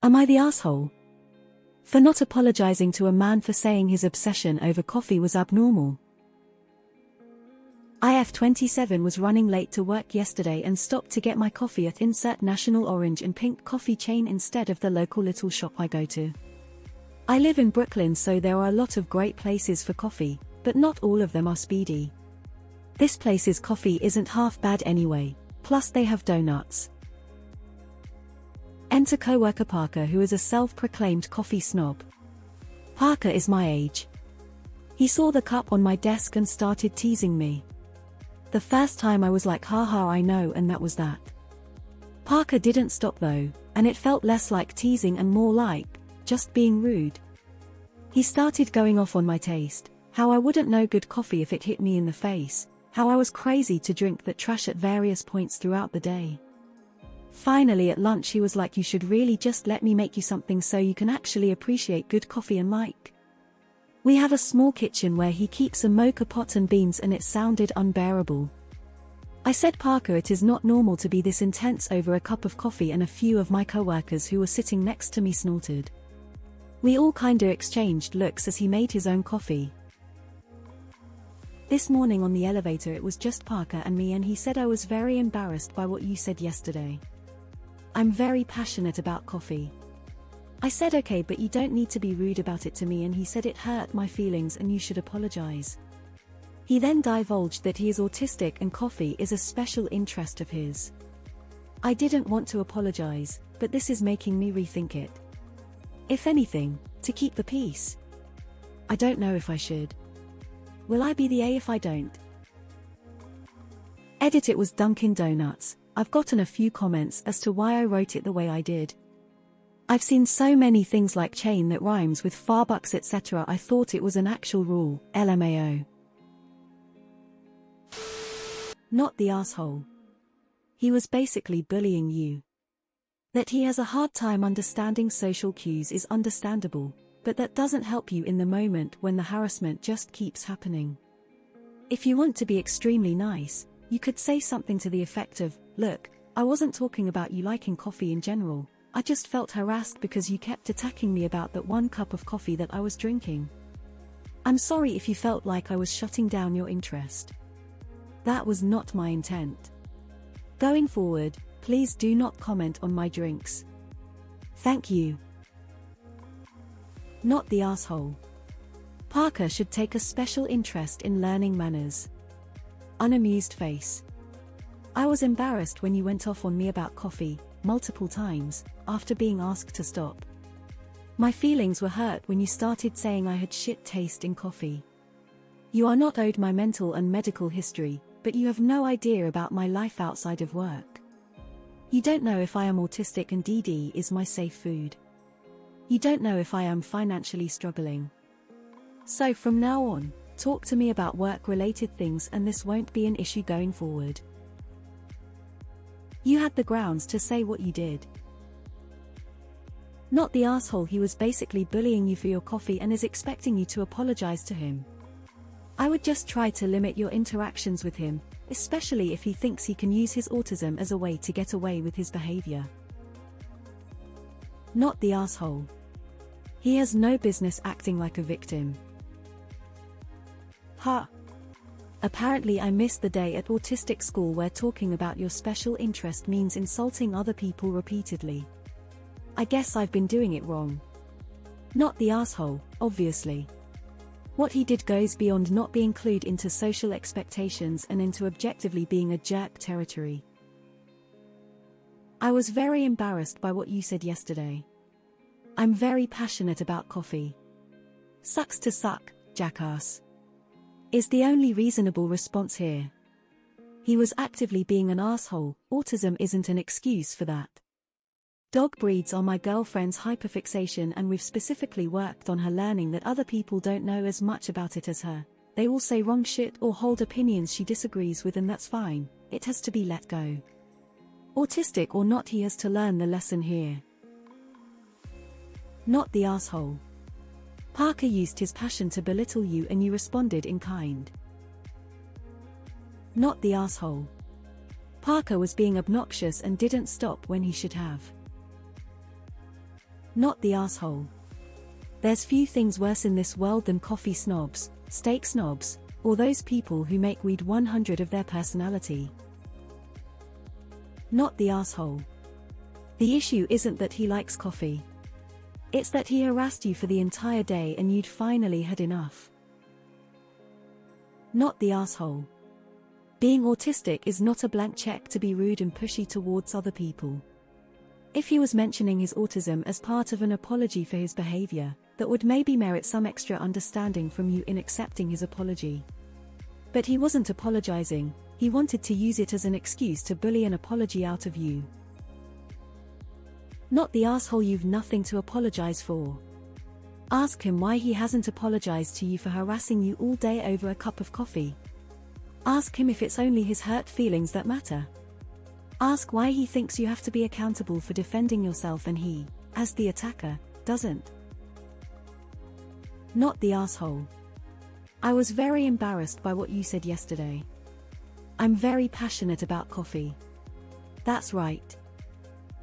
Am I the asshole? For not apologizing to a man for saying his obsession over coffee was abnormal. IF27 was running late to work yesterday and stopped to get my coffee at insert national orange and pink coffee chain instead of the local little shop I go to. I live in Brooklyn, so there are a lot of great places for coffee, but not all of them are speedy. This place's coffee isn't half bad anyway, plus they have donuts. Enter coworker Parker, who is a self-proclaimed coffee snob. Parker is my age. He saw the cup on my desk and started teasing me. The first time I was like, haha, I know, and that was that. Parker didn't stop though, and it felt less like teasing and more like just being rude. He started going off on my taste, how I wouldn't know good coffee if it hit me in the face, how I was crazy to drink that trash at various points throughout the day. Finally at lunch he was like, you should really just let me make you something so you can actually appreciate good coffee and like. We have a small kitchen where he keeps a mocha pot and beans, and it sounded unbearable. I said, Parker, it is not normal to be this intense over a cup of coffee, and a few of my coworkers who were sitting next to me snorted. We all kinda exchanged looks as he made his own coffee. This morning on the elevator it was just Parker and me, and he said, I was very embarrassed by what you said yesterday. I'm very passionate about coffee. I said, okay, but you don't need to be rude about it to me, and he said it hurt my feelings and you should apologize. He then divulged that he is autistic and coffee is a special interest of his. I didn't want to apologize, but this is making me rethink it. If anything, to keep the peace. I don't know if I should. Will I be the A if I don't? Edit. It was Dunkin' Donuts. I've gotten a few comments as to why I wrote it the way I did. I've seen so many things like chain that rhymes with Farbucks etc. I thought it was an actual rule, LMAO. Not the asshole. He was basically bullying you. That he has a hard time understanding social cues is understandable, but that doesn't help you in the moment when the harassment just keeps happening. If you want to be extremely nice, you could say something to the effect of, look, I wasn't talking about you liking coffee in general. I just felt harassed because you kept attacking me about that one cup of coffee that I was drinking. I'm sorry if you felt like I was shutting down your interest. That was not my intent. Going forward, please do not comment on my drinks. Thank you. Not the asshole. Parker should take a special interest in learning manners. Unamused face. I was embarrassed when you went off on me about coffee, multiple times, after being asked to stop. My feelings were hurt when you started saying I had shit taste in coffee. You are not owed my mental and medical history, but you have no idea about my life outside of work. You don't know if I am autistic and DD is my safe food. You don't know if I am financially struggling. So from now on, talk to me about work-related things and this won't be an issue going forward. You had the grounds to say what you did. Not the asshole. He was basically bullying you for your coffee and is expecting you to apologize to him. I would just try to limit your interactions with him, especially if he thinks he can use his autism as a way to get away with his behavior. Not the asshole. He has no business acting like a victim. Ha! Apparently I missed the day at autistic school where talking about your special interest means insulting other people repeatedly. I guess I've been doing it wrong. Not the asshole, obviously. What he did goes beyond not being clued into social expectations and into objectively being a jerk territory. I was very embarrassed by what you said yesterday. I'm very passionate about coffee. Sucks to suck, jackass. Is the only reasonable response here. He was actively being an asshole. Autism isn't an excuse for that. Dog breeds are my girlfriend's hyperfixation, and we've specifically worked on her learning that other people don't know as much about it as her. They all say wrong shit or hold opinions she disagrees with, and that's fine. It has to be let go. Autistic or not, he has to learn the lesson here. Not the asshole. Parker used his passion to belittle you and you responded in kind. Not the asshole. Parker was being obnoxious and didn't stop when he should have. Not the asshole. There's few things worse in this world than coffee snobs, steak snobs, or those people who make weed 100 of their personality. Not the asshole. The issue isn't that he likes coffee. It's that he harassed you for the entire day and you'd finally had enough. Not the asshole. Being autistic is not a blank check to be rude and pushy towards other people. If he was mentioning his autism as part of an apology for his behavior, that would maybe merit some extra understanding from you in accepting his apology. But he wasn't apologizing, he wanted to use it as an excuse to bully an apology out of you. Not the asshole you've nothing to apologize for. Ask him why he hasn't apologized to you for harassing you all day over a cup of coffee. Ask him if it's only his hurt feelings that matter. Ask why he thinks you have to be accountable for defending yourself and he, as the attacker, doesn't. Not the asshole. I was very embarrassed by what you said yesterday. I'm very passionate about coffee. That's right.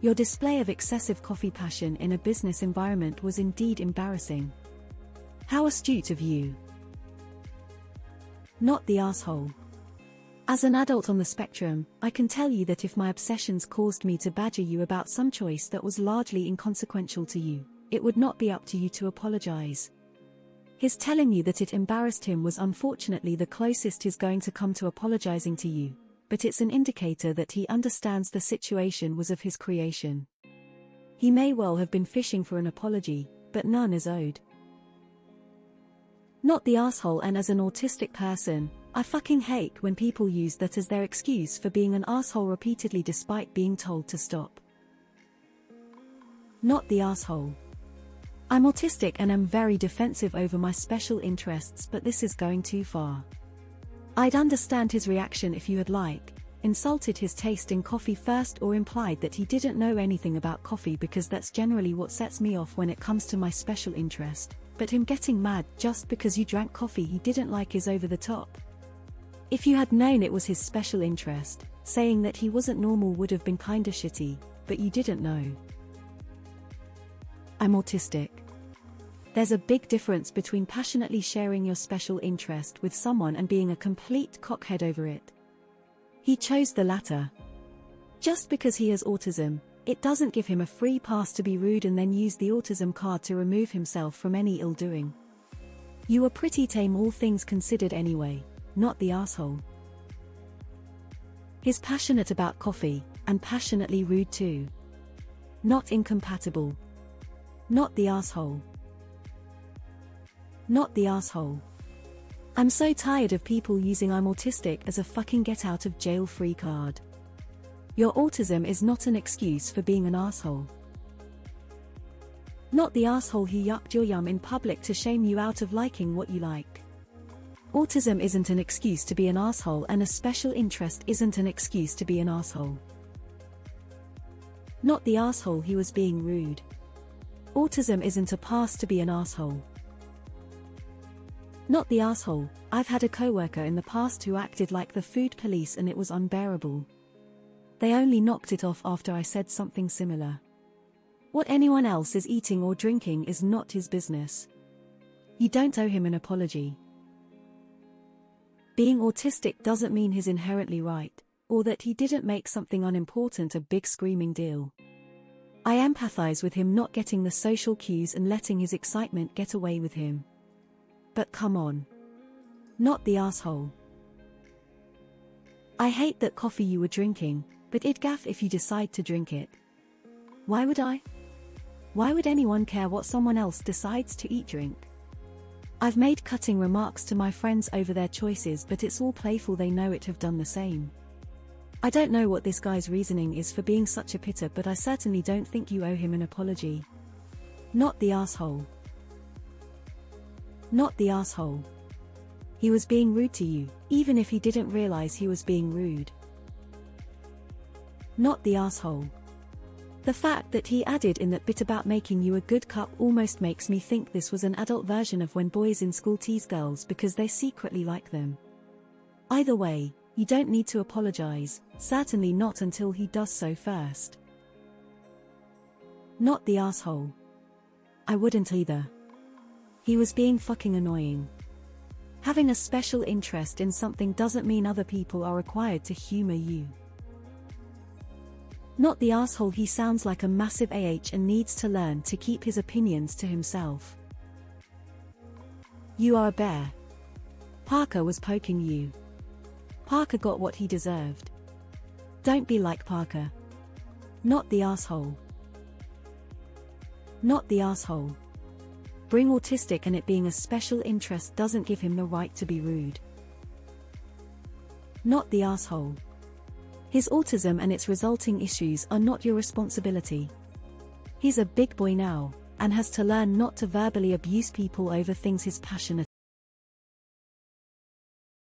Your display of excessive coffee passion in a business environment was indeed embarrassing. How astute of you. Not the asshole. As an adult on the spectrum, I can tell you that if my obsessions caused me to badger you about some choice that was largely inconsequential to you, it would not be up to you to apologize. His telling you that it embarrassed him was unfortunately the closest he's going to come to apologizing to you, but it's an indicator that he understands the situation was of his creation. He may well have been fishing for an apology, but none is owed. Not the asshole. And as an autistic person, I fucking hate when people use that as their excuse for being an asshole repeatedly despite being told to stop. Not the asshole. I'm autistic and am very defensive over my special interests, but this is going too far. I'd understand his reaction if you had insulted his taste in coffee first or implied that he didn't know anything about coffee, because that's generally what sets me off when it comes to my special interest, but him getting mad just because you drank coffee he didn't like is over the top. If you had known it was his special interest, saying that he wasn't normal would have been kinda shitty, but you didn't know. I'm autistic. There's a big difference between passionately sharing your special interest with someone and being a complete cockhead over it. He chose the latter. Just because he has autism, it doesn't give him a free pass to be rude and then use the autism card to remove himself from any ill-doing. You were pretty tame all things considered anyway, not the asshole. He's passionate about coffee, and passionately rude too. Not incompatible. Not the asshole. Not the asshole. I'm so tired of people using I'm autistic as a fucking get out of jail free card. Your autism is not an excuse for being an asshole. Not the asshole who yucked your yum in public to shame you out of liking what you like. Autism isn't an excuse to be an asshole, and a special interest isn't an excuse to be an asshole. Not the asshole who was being rude. Autism isn't a pass to be an asshole. Not the asshole. I've had a coworker in the past who acted like the food police and it was unbearable. They only knocked it off after I said something similar. What anyone else is eating or drinking is not his business. You don't owe him an apology. Being autistic doesn't mean he's inherently right, or that he didn't make something unimportant a big screaming deal. I empathize with him not getting the social cues and letting his excitement get away with him. But come on. Not the asshole. I hate that coffee you were drinking, but it'd gaff if you decide to drink it. Why would I? Why would anyone care what someone else decides to drink? I've made cutting remarks to my friends over their choices, but it's all playful. They know it have done the same. I don't know what this guy's reasoning is for being such a pitter, but I certainly don't think you owe him an apology. Not the asshole. Not the asshole. He was being rude to you, even if he didn't realize he was being rude. Not the asshole. The fact that he added in that bit about making you a good cup almost makes me think this was an adult version of when boys in school tease girls because they secretly like them. Either way, you don't need to apologize, certainly not until he does so first. Not the asshole. I wouldn't either. He was being fucking annoying. Having a special interest in something doesn't mean other people are required to humor you. Not the asshole. He sounds like a massive AH and needs to learn to keep his opinions to himself. You are a bear. Parker was poking you. Parker got what he deserved. Don't be like Parker. Not the asshole. Not the asshole. Being autistic and it being a special interest doesn't give him the right to be rude. Not the asshole. His autism and its resulting issues are not your responsibility. He's a big boy now, and has to learn not to verbally abuse people over things he's passionate